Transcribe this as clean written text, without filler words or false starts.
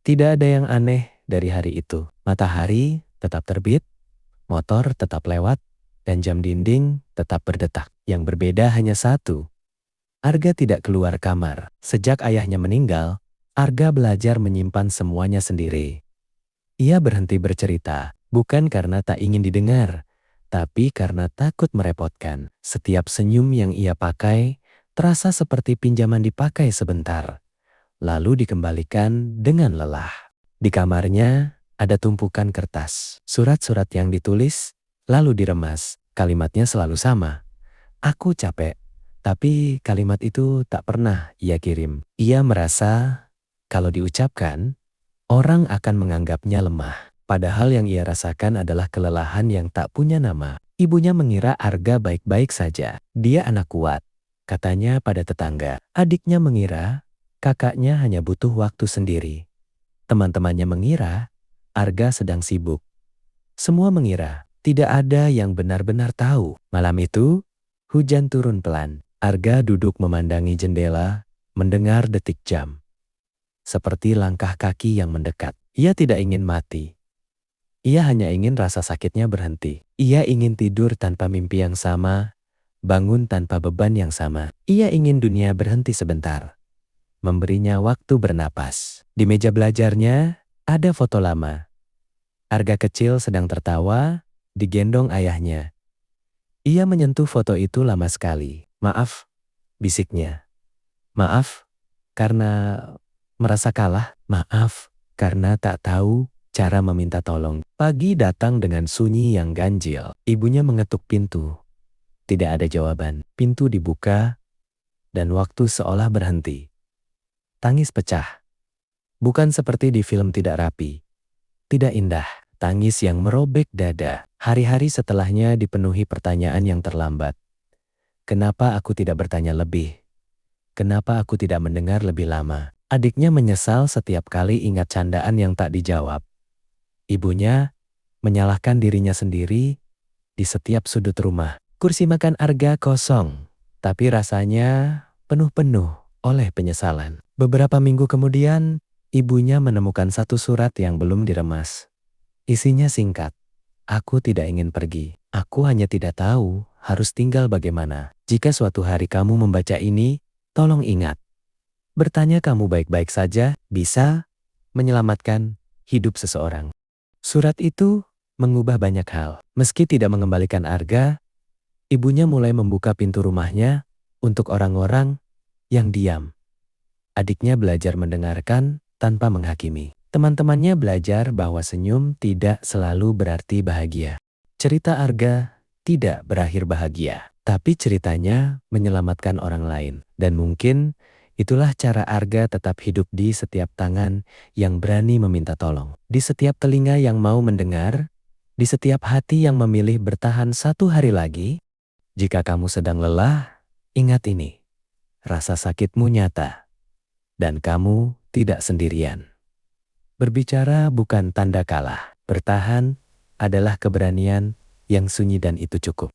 Tidak ada yang aneh dari hari itu. Matahari tetap terbit, motor tetap lewat, dan jam dinding tetap berdetak. Yang berbeda hanya satu. Arga tidak keluar kamar. Sejak ayahnya meninggal, Arga belajar menyimpan semuanya sendiri. Ia berhenti bercerita, bukan karena tak ingin didengar, tapi karena takut merepotkan. Setiap senyum yang ia pakai terasa seperti pinjaman dipakai sebentar, lalu dikembalikan dengan lelah. Di kamarnya ada tumpukan kertas, surat-surat yang ditulis, lalu diremas. Kalimatnya selalu sama. Aku capek, tapi kalimat itu tak pernah ia kirim. Ia merasa kalau diucapkan, orang akan menganggapnya lemah. Padahal yang ia rasakan adalah kelelahan yang tak punya nama. Ibunya mengira Arga baik-baik saja. Dia anak kuat, katanya pada tetangga. Adiknya mengira kakaknya hanya butuh waktu sendiri. Teman-temannya mengira Arga sedang sibuk. Semua mengira tidak ada yang benar-benar tahu. Malam itu, hujan turun pelan. Arga duduk memandangi jendela, mendengar detik jam. Seperti langkah kaki yang mendekat. Ia tidak ingin mati. Ia hanya ingin rasa sakitnya berhenti. Ia ingin tidur tanpa mimpi yang sama, bangun tanpa beban yang sama. Ia ingin dunia berhenti sebentar, memberinya waktu bernapas. Di meja belajarnya ada foto lama. Arga kecil sedang tertawa, digendong ayahnya. Ia menyentuh foto itu lama sekali. Maaf, bisiknya. Maaf, karena merasa kalah. Maaf, karena tak tahu cara meminta tolong. Pagi datang dengan sunyi yang ganjil. Ibunya mengetuk pintu. Tidak ada jawaban. Pintu dibuka, dan waktu seolah berhenti. Tangis pecah. Bukan seperti di film tidak rapi. Tidak indah. Tangis yang merobek dada. Hari-hari setelahnya dipenuhi pertanyaan yang terlambat. Kenapa aku tidak bertanya lebih? Kenapa aku tidak mendengar lebih lama? Adiknya menyesal setiap kali ingat candaan yang tak dijawab. Ibunya menyalahkan dirinya sendiri di setiap sudut rumah. Kursi makan Arga kosong, tapi rasanya penuh-penuh oleh penyesalan. Beberapa minggu kemudian, ibunya menemukan satu surat yang belum diremas. Isinya singkat. Aku tidak ingin pergi. Aku hanya tidak tahu harus tinggal bagaimana. Jika suatu hari kamu membaca ini, tolong ingat. Bertanya kamu baik-baik saja bisa menyelamatkan hidup seseorang. Surat itu mengubah banyak hal. Meski tidak mengembalikan Arga, ibunya mulai membuka pintu rumahnya untuk orang-orang yang diam. Adiknya belajar mendengarkan tanpa menghakimi. Teman-temannya belajar bahwa senyum tidak selalu berarti bahagia. Cerita Arga tidak berakhir bahagia, tapi ceritanya menyelamatkan orang lain. Dan mungkin itulah cara Arga tetap hidup di setiap tangan yang berani meminta tolong. Di setiap telinga yang mau mendengar, di setiap hati yang memilih bertahan satu hari lagi. Jika kamu sedang lelah, ingat ini. Rasa sakitmu nyata. Dan kamu tidak sendirian. Berbicara bukan tanda kalah. Bertahan adalah keberanian yang sunyi dan itu cukup.